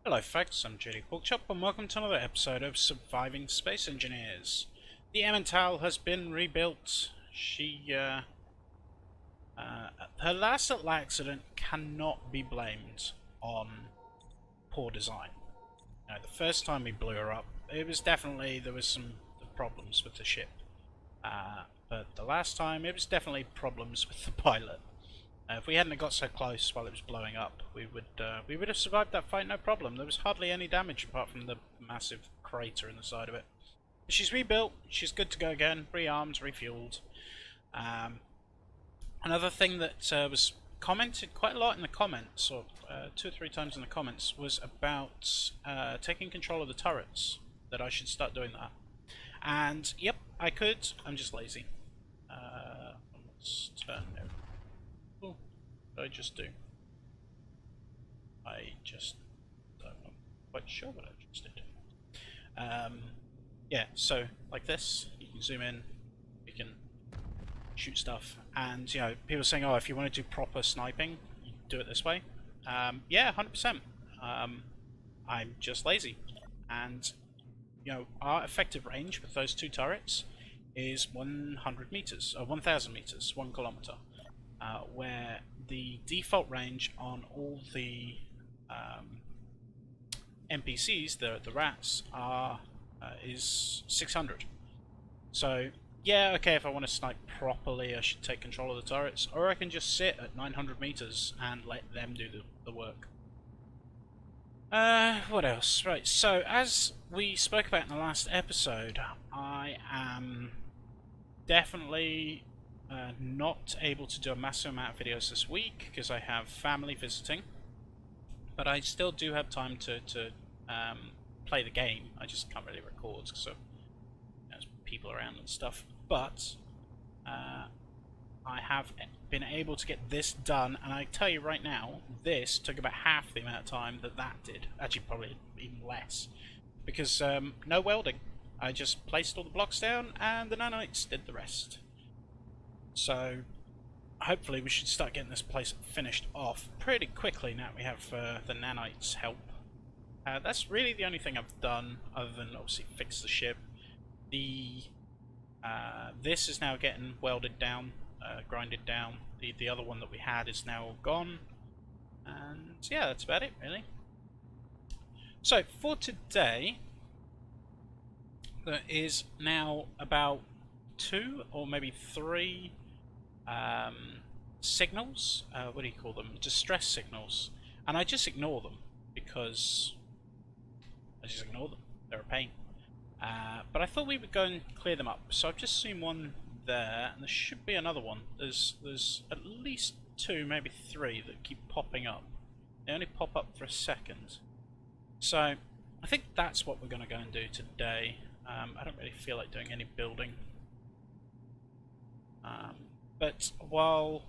Hello folks, I'm JDporkchop and welcome to another episode of Surviving Space Engineers. The Emmental has been rebuilt. Her last little accident cannot be blamed on poor design. The first time we blew her up, there was some problems with the ship. But the last time, it was definitely problems with the pilot. If we hadn't got so close while it was blowing up, we would have survived that fight no problem. There was hardly any damage apart from the massive crater in the side of it. But she's rebuilt. She's good to go again. Rearmed, refueled. Another thing that was commented quite a lot in the comments, or 2 or 3 times in the comments, was about taking control of the turrets. That I should start doing that. And yep, I could. I'm just lazy. Let's turn it. I just do. I'm quite sure what I just did. Yeah, so like this, you can zoom in, you can shoot stuff, and people are saying, oh, if you want to do proper sniping, you do it this way. Yeah, 100%. I'm just lazy, and our effective range with those 2 turrets is 100 meters, or 1,000 meters, 1 kilometer. Where the default range on all the NPCs, the rats, is 600. So yeah, okay, if I want to snipe properly, I should take control of the turrets, or I can just sit at 900 meters and let them do the work. What else? Right, so as we spoke about in the last episode, I am definitely not able to do a massive amount of videos this week because I have family visiting, but I still do have time to play the game. I just can't really record because there's people around and stuff. But I have been able to get this done, and I tell you right now, this took about half the amount of time that did. Actually, probably even less, because no welding. I just placed all the blocks down, and the nanites did the rest. So hopefully we should start getting this place finished off pretty quickly now we have the nanites' help. That's really the only thing I've done other than obviously fix the ship. This is now getting welded down, grinded down. The other one that we had is now gone. And yeah, that's about it really. So for today, there is now about 2 or maybe 3 signals, what do you call them? Distress signals. And I just ignore them because they're a pain. But I thought we would go and clear them up. So I've just seen one there, and there should be another one. There's at least 2, maybe 3 that keep popping up. They only pop up for a second. So I think that's what we're going to go and do today. I don't really feel like doing any building. But while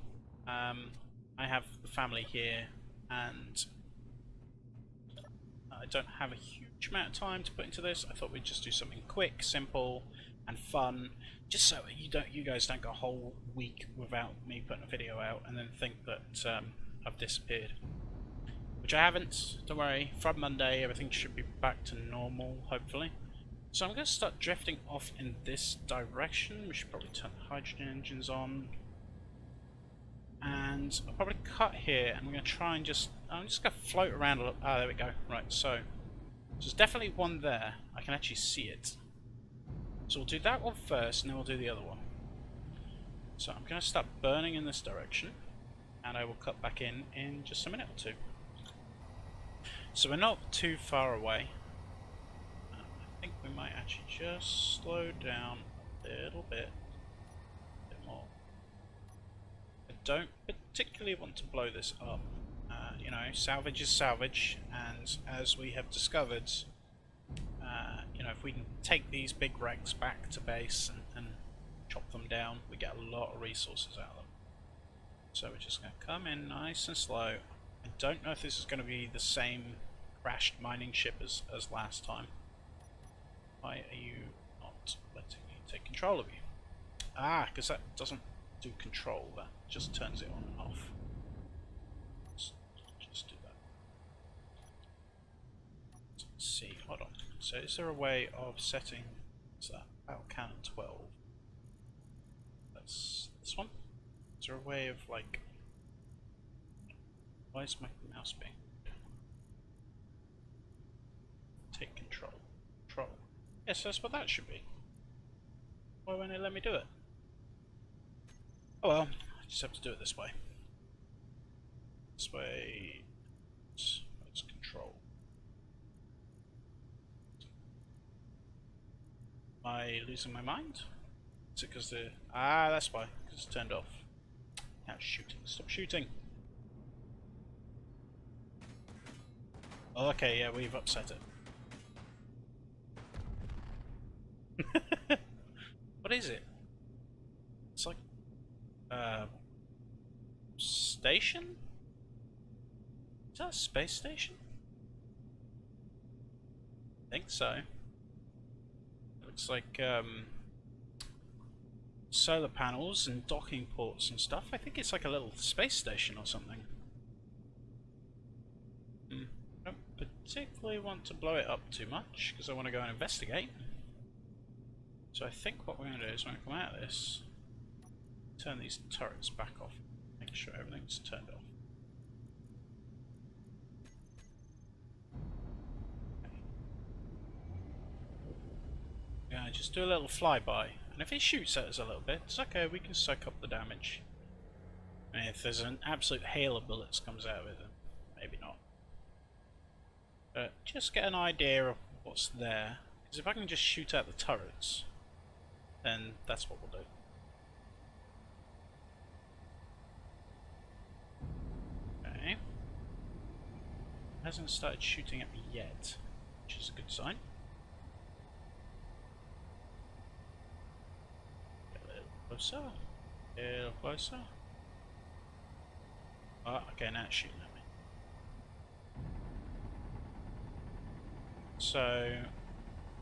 I have the family here and I don't have a huge amount of time to put into this, I thought we'd just do something quick, simple, and fun, just so you guys don't go a whole week without me putting a video out and then think that I've disappeared. Which I haven't. Don't worry. From Monday, everything should be back to normal, hopefully. So I'm going to start drifting off in this direction. We should probably turn the hydrogen engines on. And I'll probably cut here, and we're going to try and I'm just going to float around a little. Ah, there we go. Right, so there's definitely one there. I can actually see it. So we'll do that one first, and then we'll do the other one. So I'm going to start burning in this direction, and I will cut back in just a minute or 2. So we're not too far away. I think we might actually just slow down a little bit. More. I don't particularly want to blow this up. Salvage is salvage, and as we have discovered, if we can take these big wrecks back to base and chop them down, we get a lot of resources out of them. So we're just going to come in nice and slow. I don't know if this is going to be the same crashed mining ship as last time. Why are you not letting me take control of you? Ah, because that doesn't do control, that just turns it on and off. Let's just do that. Let's see, hold on. So is there a way of setting, what's that? Battle cannon 12. That's this one? Is there a way of like, why is my mouse being? Take control. Control. Yes, that's what that should be. Why won't it let me do it? Oh well, I just have to do it this way. This way. Let's control. Am I losing my mind? Is it because the... Ah, that's why. Because it's turned off. Now it's shooting. Stop shooting. Oh, okay, yeah, we've upset it. What is it? It's like... Station? Is that a space station? I think so. It looks like, solar panels and docking ports and stuff. I think it's like a little space station or something. I don't particularly want to blow it up too much because I want to go and investigate. So I think what we're going to do is when we come out of this, turn these turrets back off, make sure everything's turned off. Yeah, just do a little flyby, and if it shoots at us a little bit, it's okay, we can soak up the damage. And if there's an absolute hail of bullets comes out of it, then maybe not. But just get an idea of what's there, because if I can just shoot out the turrets, then that's what we'll do. Okay. It hasn't started shooting at me yet, which is a good sign. Closer, a little closer. Oh, okay, now it's shooting at me. So,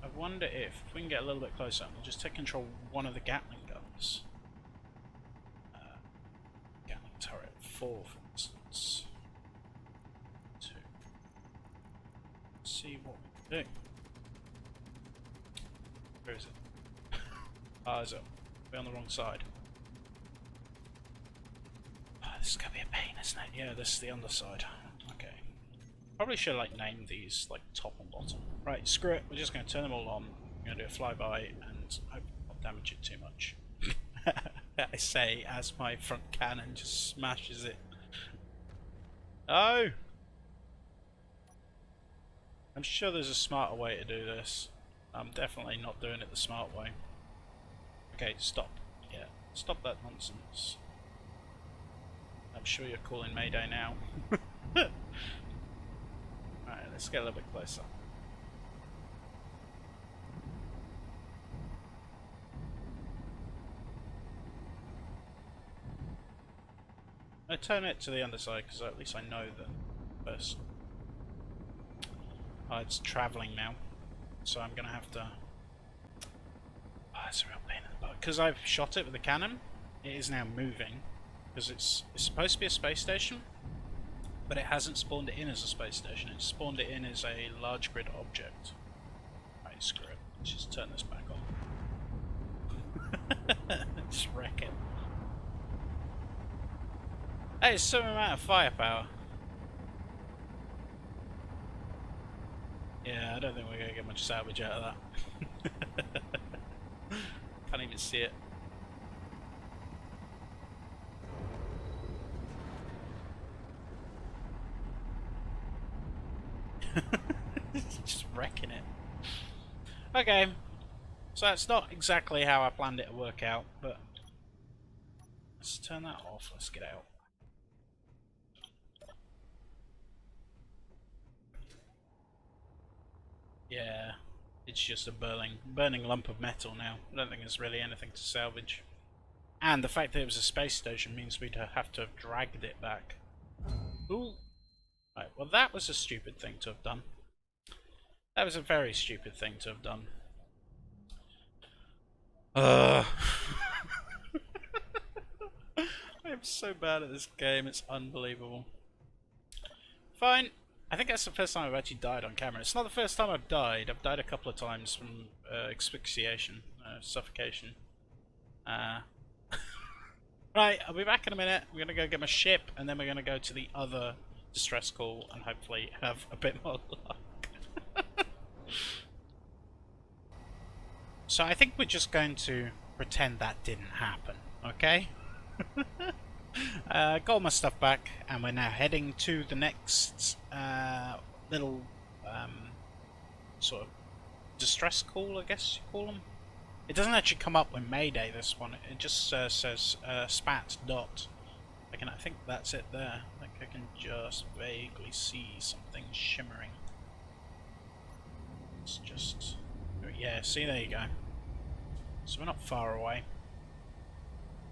I wonder if we can get a little bit closer, we'll just take control of one of the Gatling guns. Gatling turret 4, for instance. 2. Let's see what we can do. Where is it? Ah, is it? We're on the wrong side. Oh, this is gonna be a pain, isn't it? Yeah, this is the underside. Okay. Probably should like name these like top and bottom. Right, screw it. We're just gonna turn them all on. We're gonna do a flyby and hope not damage it too much. I say as my front cannon just smashes it. Oh! I'm sure there's a smarter way to do this. I'm definitely not doing it the smart way. Okay, stop. Yeah, stop that nonsense. I'm sure you're calling Mayday now. Alright, let's get a little bit closer. I turn it to the underside because at least I know that first. Oh, it's travelling now, so I'm gonna have to. Oh, it's a real pain in the butt. Because I've shot it with the cannon, it is now moving. Because it's supposed to be a space station, but it hasn't spawned it in as a space station. It's spawned it in as a large grid object. Right, screw it. Let's just turn this back on. Just wreck it. Hey, it's some amount of firepower. Yeah, I don't think we're going to get much salvage out of that. Can't even see it. Just wrecking it. Okay, so that's not exactly how I planned it to work out, but let's turn that off. Let's get out. Yeah, it's just a burning lump of metal now. I don't think there's really anything to salvage. And the fact that it was a space station means we'd have to have dragged it back. Ooh. Right, well that was a stupid thing to have done. That was a very stupid thing to have done. I'm so bad at this game, it's unbelievable. Fine, I think that's the first time I've actually died on camera. It's not the first time I've died. I've died a couple of times from asphyxiation, suffocation. Right, I'll be back in a minute. We're gonna go get my ship, and then we're gonna go to the other distress call, and hopefully have a bit more luck. So I think we're just going to pretend that didn't happen, okay? Got all my stuff back, and we're now heading to the next little sort of distress call, I guess you call them. It doesn't actually come up with Mayday, this one. It just says spat dot. I think that's it there. Like I can just vaguely see something shimmering. It's just... yeah, see, there you go. So we're not far away.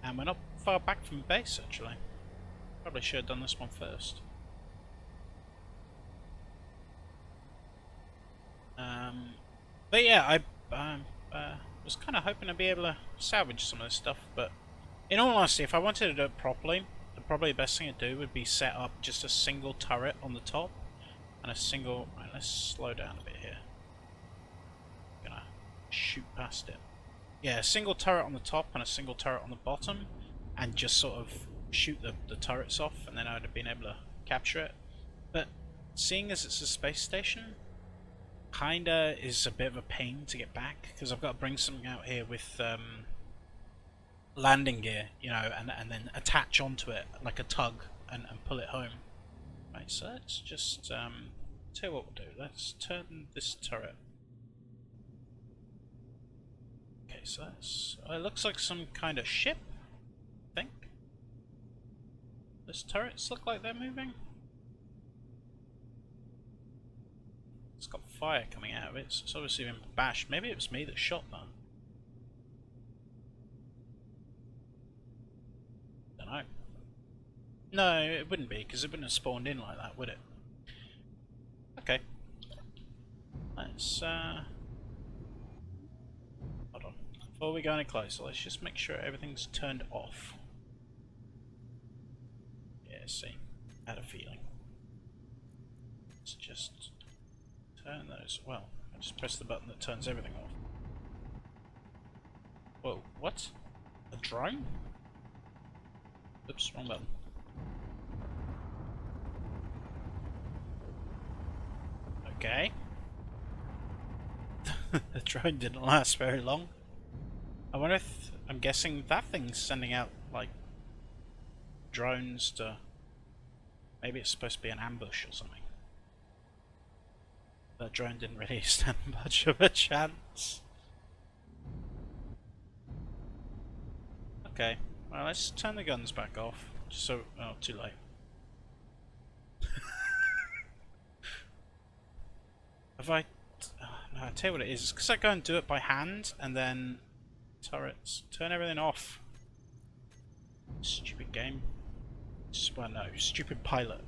And we're not far back from base, actually. Probably should have done this one first. But yeah, I was kind of hoping to be able to salvage some of this stuff, but in all honesty, if I wanted to do it properly, probably the best thing to do would be set up just a single turret on the top and a single... right, let's slow down a bit here. I'm gonna shoot past it. Yeah, a single turret on the top and a single turret on the bottom, and just sort of shoot the turrets off, and then I would have been able to capture it. But seeing as it's a space station, kinda is a bit of a pain to get back, because I've got to bring something out here with landing gear, you know, and then attach onto it like a tug and pull it home. Right, so let's just tell you what we'll do. Let's turn this turret. Okay, so that's it looks like some kind of ship, I think. Those turrets look like they're moving. It's got fire coming out of it, so it's obviously been bashed. Maybe it was me that shot that. Don't know. No, it wouldn't be, because it wouldn't have spawned in like that, would it? Okay. Let's hold on. Before we go any closer, let's just make sure everything's turned off. Yeah, see. I had a feeling. Let's just turn those. Well, I just press the button that turns everything off. Whoa, what? A drone? Oops, wrong button. Okay. The drone didn't last very long. I wonder if... I'm guessing that thing's sending out, like, drones to... maybe it's supposed to be an ambush or something. The drone didn't really stand much of a chance. Okay, well, let's turn the guns back off. Just so... oh, too late. Have I... no, I'll tell you what it is. It's because I go and do it by hand, and then... turrets. Turn everything off. Stupid game. Well, no, stupid pilot.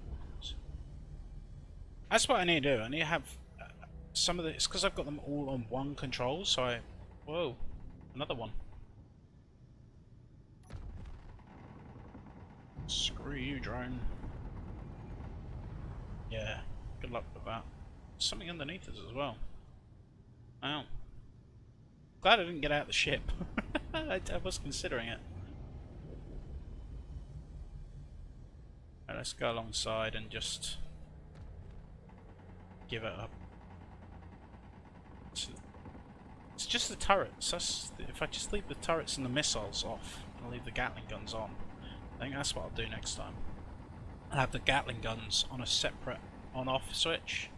That's what I need to do. I need to have some of the... it's because I've got them all on one control, so I... whoa. Another one. Screw you, drone. Yeah, good luck with that. There's something underneath us as well. Wow. Glad I didn't get out of the ship. I was considering it. Right, let's go alongside and just give it up. It's just the turrets. If I just leave the turrets and the missiles off and leave the Gatling guns on, I think that's what I'll do next time. I'll have the Gatling guns on a separate on-off switch.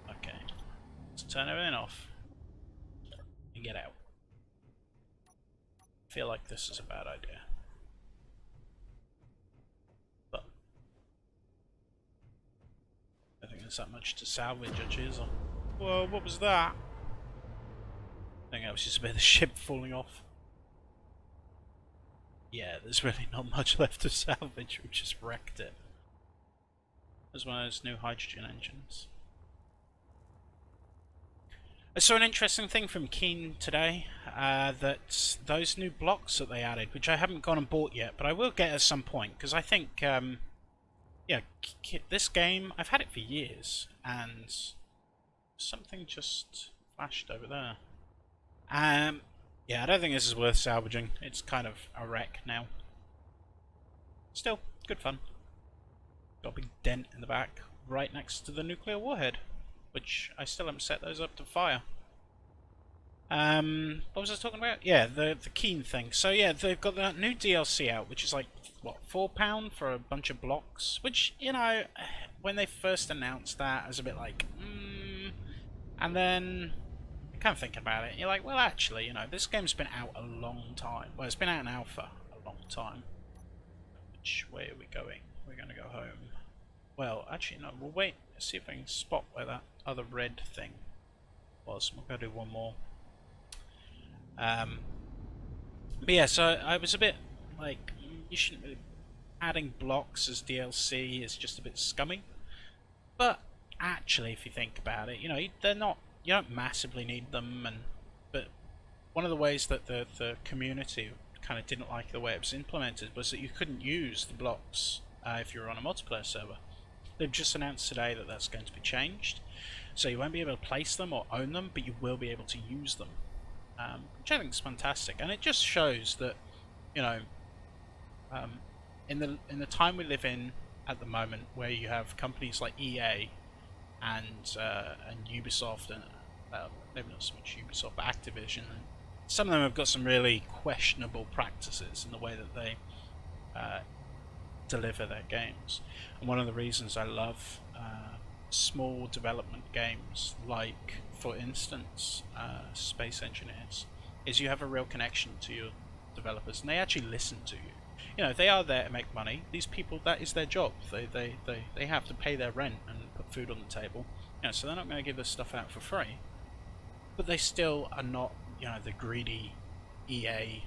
Okay, let's turn everything off and get out. I feel like this is a bad idea. But I don't think there's that much to salvage, actually, is there? Whoa, what was that? I think that was just a bit of the ship falling off. Yeah, there's really not much left to salvage, we just wrecked it. There's one of those new hydrogen engines. I saw an interesting thing from Keen today, that those new blocks that they added, which I haven't gone and bought yet, but I will get at some point, because I think, yeah, this game, I've had it for years, and something just flashed over there. Yeah, I don't think this is worth salvaging. It's kind of a wreck now. Still, good fun. Got a big dent in the back, right next to the nuclear warhead, which I still haven't set those up to fire. What was I talking about? Yeah, the Keen thing. So yeah, they've got that new DLC out, which is like, what, £4 for a bunch of blocks? Which, you know, when they first announced that, I was a bit like, and then kind of thinking about it, you're like, well, actually, you know, this game's been out a long time. Well, it's been out in alpha a long time. Which way are we going? We're going to go home. Well, actually, no, we'll wait. Let's see if I can spot where that other red thing was. We'll go do one more. But yeah, so I was a bit like, you shouldn't really... Adding blocks as DLC is just a bit scummy. But actually, if you think about it, you know, they're not... You don't massively need them, but one of the ways that the community kind of didn't like the way it was implemented was that you couldn't use the blocks if you were on a multiplayer server. They've just announced today that that's going to be changed, so you won't be able to place them or own them, but you will be able to use them, which I think is fantastic. And it just shows that, you know, in the time we live in at the moment, where you have companies like EA and Ubisoft, and maybe not so much Ubisoft, but Activision, and some of them have got some really questionable practices in the way that they deliver their games. And one of the reasons I love small development games, like, for instance, Space Engineers, is you have a real connection to your developers, and they actually listen to you. You know, they are there to make money. These people, that is their job. They have to pay their rent and put food on the table. You know, so they're not going to give this stuff out for free. But they still are not, you know, the greedy EA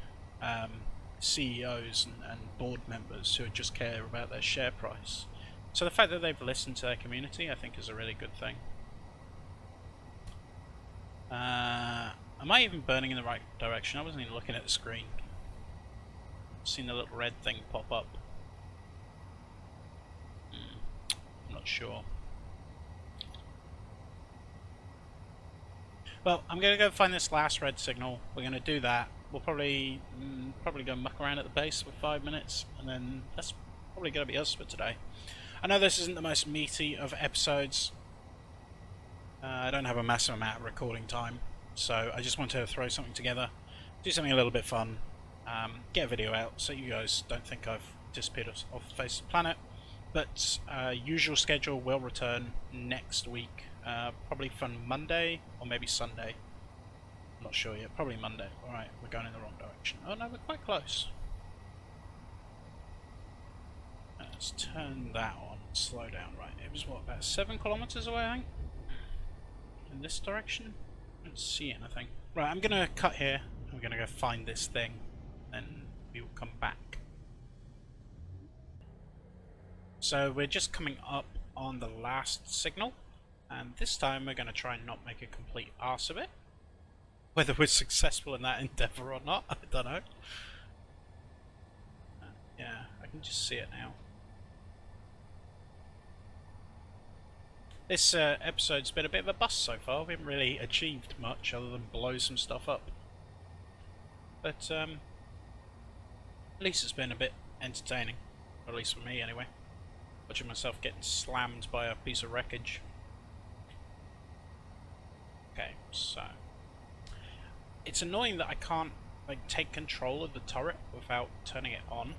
CEOs and board members who just care about their share price. So the fact that they've listened to their community, I think, is a really good thing. Am I even burning in the right direction? I wasn't even looking at the screen. I've seen the little red thing pop up. I'm not sure. Well, I'm going to go find this last red signal. We're going to do that. We'll probably go muck around at the base for 5 minutes, and then that's probably going to be us for today. I know this isn't the most meaty of episodes. I don't have a massive amount of recording time, so I just want to throw something together, do something a little bit fun, get a video out so you guys don't think I've disappeared off the face of the planet. But usual schedule will return next week, probably from Monday or maybe Sunday. I'm not sure yet, probably Monday. Alright, we're going in the wrong direction. Oh no, we're quite close. Let's turn that on, slow down. Right, it was what, about 7 kilometers away, I think? In this direction? I don't see anything. Right, I'm gonna cut here. I'm gonna go find this thing, then we will come back. So we're just coming up on the last signal, and this time we're gonna try and not make a complete arse of it. Whether we're successful in that endeavour or not, I don't know. Yeah, I can just see it now. This episode's been a bit of a bust so far. We haven't really achieved much other than blow some stuff up. But at least it's been a bit entertaining. Or at least for me anyway. Watching myself getting slammed by a piece of wreckage. Okay, so it's annoying that I can't like take control of the turret without turning it on.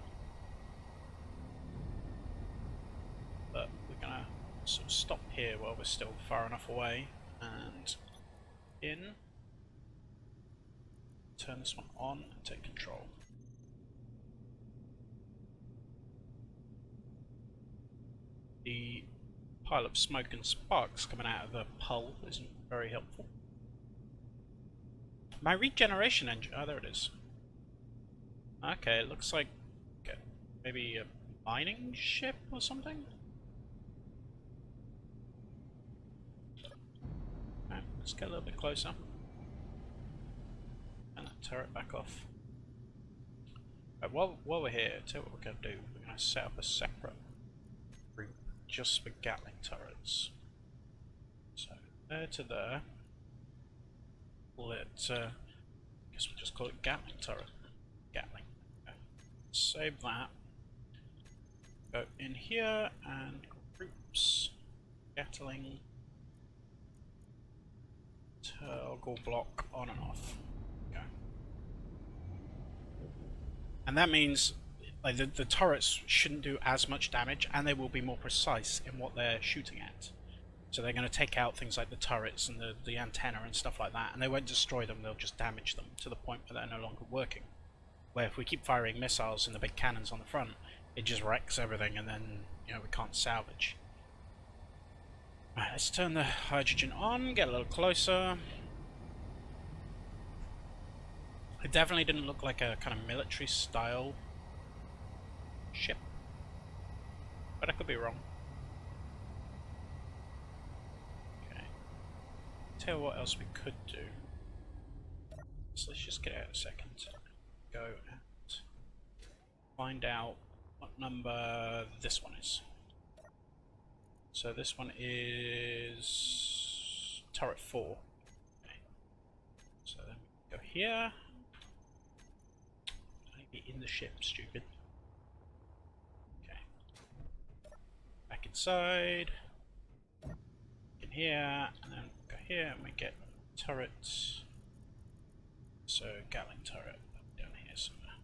But we're gonna sort of stop here while we're still far enough away and in. Turn this one on and take control. The pile of smoke and sparks coming out of the hull isn't very helpful. My regeneration engine, oh there it is. Okay, it looks like maybe a mining ship or something? let's get a little bit closer. And that turret back off. Right, while we're here, tell you what we're going to do. We're going to set up a separate group just for Gatling turrets. So, there to there. Call it, I guess we'll just call it Gatling turret. Gatling. Okay. Save that. Go in here and groups. Gatling. Toggle block on and off. Okay. And that means like the turrets shouldn't do as much damage, and they will be more precise in what they're shooting at. So they're going to take out things like the turrets and the antenna and stuff like that, and they won't destroy them, they'll just damage them to the point where they're no longer working. Where if we keep firing missiles and the big cannons on the front, it just wrecks everything, and then, you know, we can't salvage. Right, let's turn the hydrogen on, get a little closer. It definitely didn't look like a kind of military style ship, but I could be wrong. Okay, tell you what else we could do. So let's just get out a second. Go and find out what number this one is. So this one is turret 4. Okay. So then we go here. Be in the ship, stupid. Okay. Back inside. In here, and then go here, and we get turrets. So Gatling turret down here somewhere.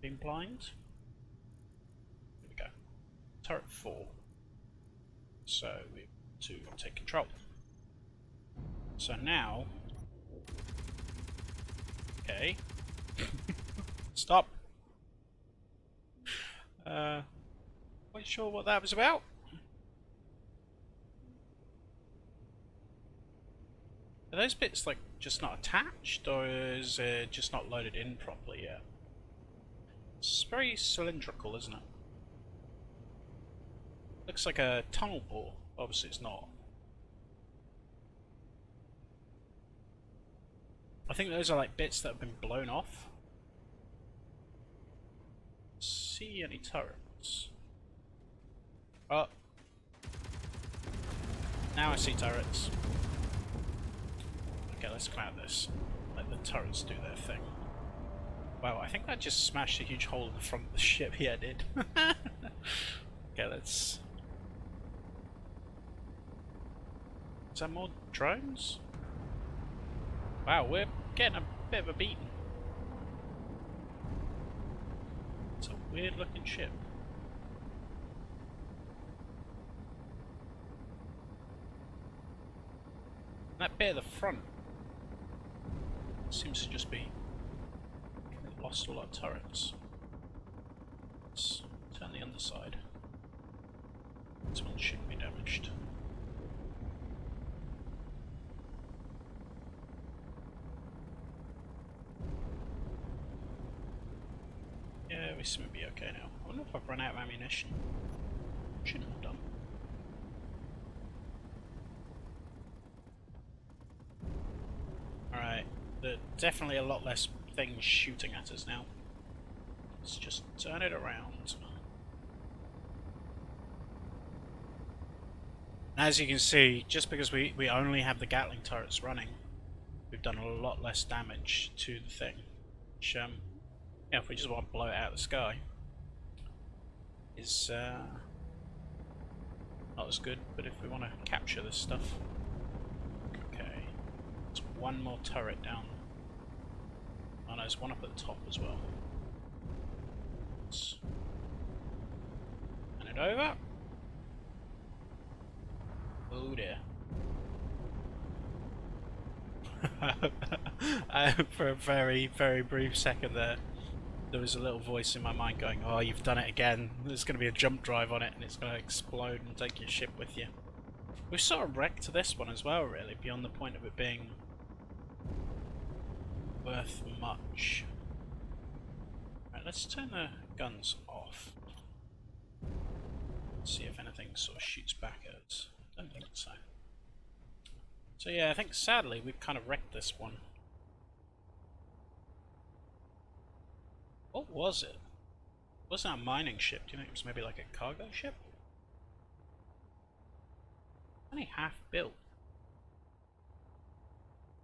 Being blind. Here we go. Turret 4. So we have to take control. So now. Okay. Stop. Quite sure what that was about. Are those bits like just not attached, or is it just not loaded in properly yet? It's very cylindrical, isn't it? Looks like a tunnel bore. Obviously it's not. I think those are like bits that have been blown off. See any turrets? Oh. Now I see turrets. Okay, let's come out of this. Let the turrets do their thing. Wow, I think that just smashed a huge hole in the front of the ship. Yeah, it did. Okay, let's... Is that more drones? Wow, we're getting a bit of a beating. It's a weird looking ship. That bit at the front seems to just be lost a lot of turrets. Let's turn the underside. This one shouldn't be damaged. Yeah, we seem to be okay now. I wonder if I've run out of ammunition. Shouldn't have done. Alright, there's definitely a lot less things shooting at us now. Let's just turn it around. As you can see, just because we only have the Gatling turrets running, we've done a lot less damage to the thing. Which, yeah, if we just want to blow it out of the sky, is not as good. But if we want to capture this stuff, okay, there's one more turret down. Oh no, there's one up at the top as well. Let's turn it over. Oh dear. For a very, very brief second there was a little voice in my mind going, oh, you've done it again. There's going to be a jump drive on it and it's going to explode and take your ship with you. We've sort of wrecked this one as well, really, beyond the point of it being worth much. Right, let's turn the guns off. See if anything sort of shoots back at us. Don't think so. So yeah, I think sadly we've kind of wrecked this one. What was it? It wasn't a mining ship. Do you think it was maybe like a cargo ship? Only half built.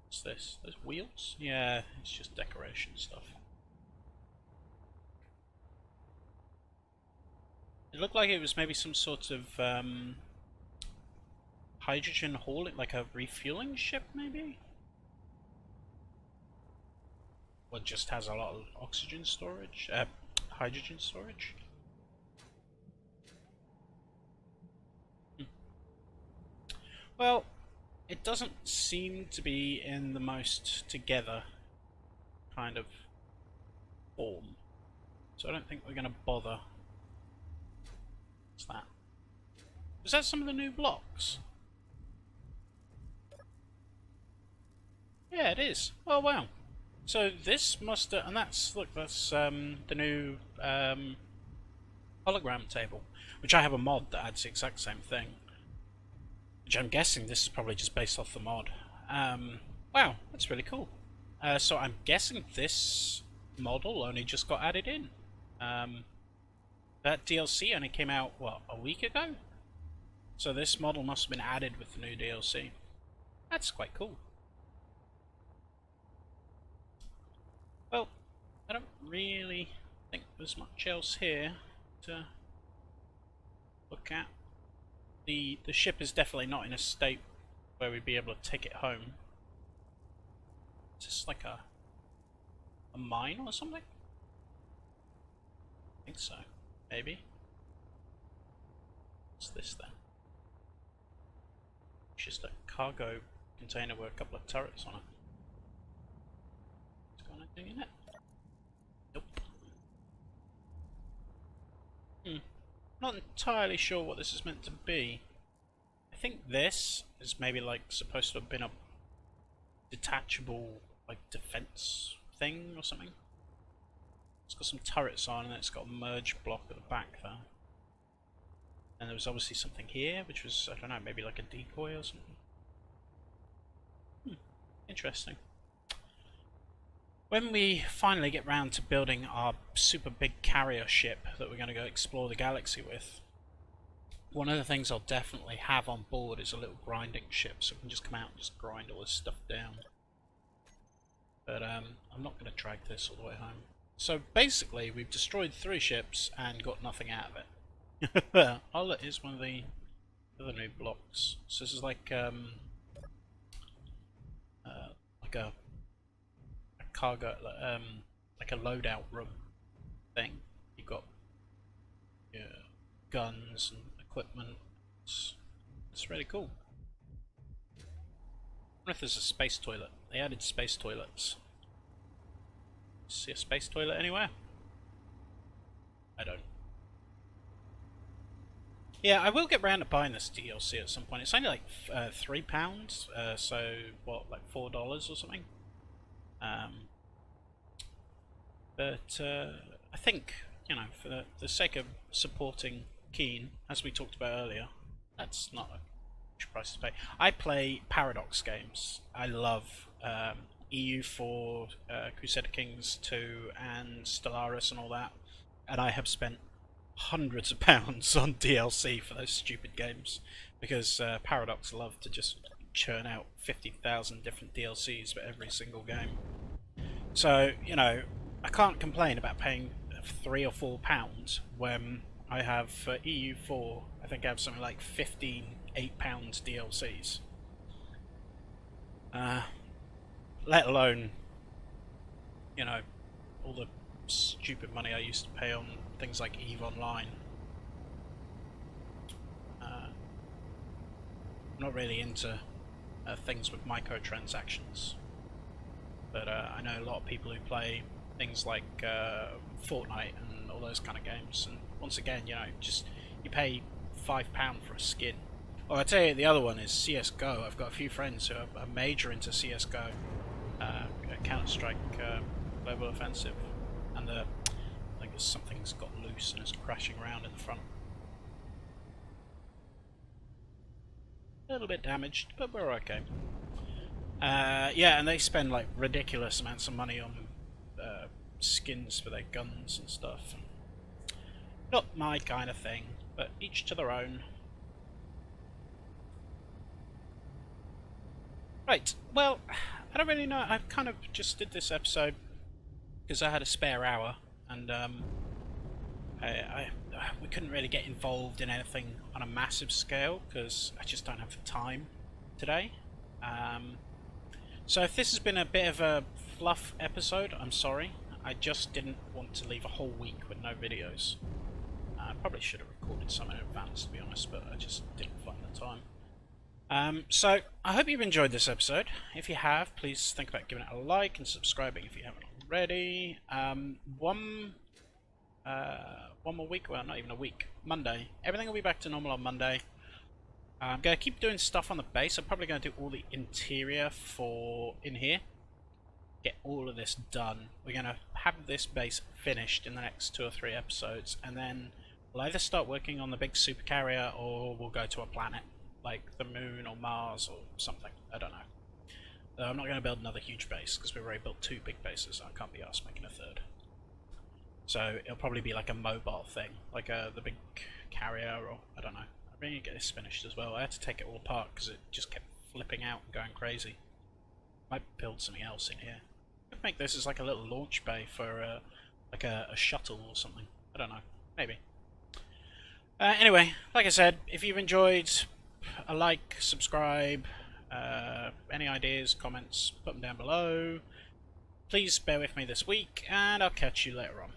What's this? Those wheels? Yeah, it's just decoration stuff. It looked like it was maybe some sort of hydrogen hauling, like a refueling ship, maybe? Well, it just has a lot of oxygen storage, hydrogen storage. Well, it doesn't seem to be in the most together kind of form, so I don't think we're going to bother. What's that? Is that some of the new blocks? Yeah, it is. Oh wow. So this must and that's, look, that's the new hologram table, which I have a mod that adds the exact same thing, which I'm guessing this is probably just based off the mod. Wow, that's really cool. So I'm guessing this model only just got added in. That DLC only came out, what, a week ago? So this model must have been added with the new DLC. That's quite cool. Well, I don't really think there's much else here to look at. The ship is definitely not in a state where we'd be able to take it home. Is this like a mine or something? I think so. Maybe. What's this then? It's just a cargo container with a couple of turrets on it. In it? Nope. Not entirely sure what this is meant to be. I think this is maybe like supposed to have been a detachable like defense thing or something. It's got some turrets on and it's got a merge block at the back there. And there was obviously something here, which was, I don't know, maybe like a decoy or something. Interesting. When we finally get round to building our super big carrier ship that we're going to go explore the galaxy with, one of the things I'll definitely have on board is a little grinding ship, so we can just come out and just grind all this stuff down. But I'm not going to drag this all the way home. So basically, we've destroyed 3 ships and got nothing out of it. Oh, here's one of the other new blocks. So this is like a cargo, like a loadout room thing. You've got guns and equipment. It's really cool. I wonder if there's a space toilet. They added space toilets. See a space toilet anywhere? I don't. Yeah, I will get round to buying this DLC at some point. It's only like £3, so what, like $4 or something? But I think, you know, for the sake of supporting Keen, as we talked about earlier, that's not a huge price to pay. I play Paradox games. I love EU4, Crusader Kings 2, and Stellaris and all that. And I have spent hundreds of pounds on DLC for those stupid games, because Paradox love to just churn out 50,000 different DLCs for every single game. So, you know, I can't complain about paying £3 or £4 when I have for EU4, I think I have something like 15 £8 DLCs. Let alone, you know, all the stupid money I used to pay on things like EVE Online. I'm not really into things with microtransactions, but I know a lot of people who play things like Fortnite and all those kind of games, and once again, you know, just you pay £5 for a skin. Well, I tell you, the other one is CSGO. I've got a few friends who are major into CSGO, Counter-Strike Global Offensive, and I think something's got loose and is crashing around in the front. A little bit damaged, but we're okay. Yeah, and they spend like ridiculous amounts of money on skins for their guns and stuff. Not my kind of thing, but each to their own. Right, well, I don't really know. I kind of just did this episode because I had a spare hour, and we couldn't really get involved in anything on a massive scale because I just don't have the time today. So if this has been a bit of a fluff episode, I'm sorry. I just didn't want to leave a whole week with no videos. I probably should have recorded some in advance, to be honest, but I just didn't find the time. So I hope you've enjoyed this episode. If you have, please think about giving it a like and subscribing if you haven't already. One more week, well, not even a week, Monday. Everything will be back to normal on Monday. I'm going to keep doing stuff on the base. I'm probably going to do all the interior for in here. Get all of this done. We're going to have this base finished in the next 2 or 3 episodes, and then we'll either start working on the big supercarrier or we'll go to a planet, like the moon or Mars or something. I don't know. I'm not going to build another huge base, because we've already built 2 big bases. I can't be arsed making a third. So it'll probably be like a mobile thing, like the big carrier, or I don't know. I really need to get this finished as well. I had to take it all apart because it just kept flipping out and going crazy. Might build something else in here. Could make this as like a little launch bay for like a shuttle or something. I don't know. Maybe. Anyway, like I said, if you've enjoyed, a like, subscribe, any ideas, comments, put them down below. Please bear with me this week, and I'll catch you later on.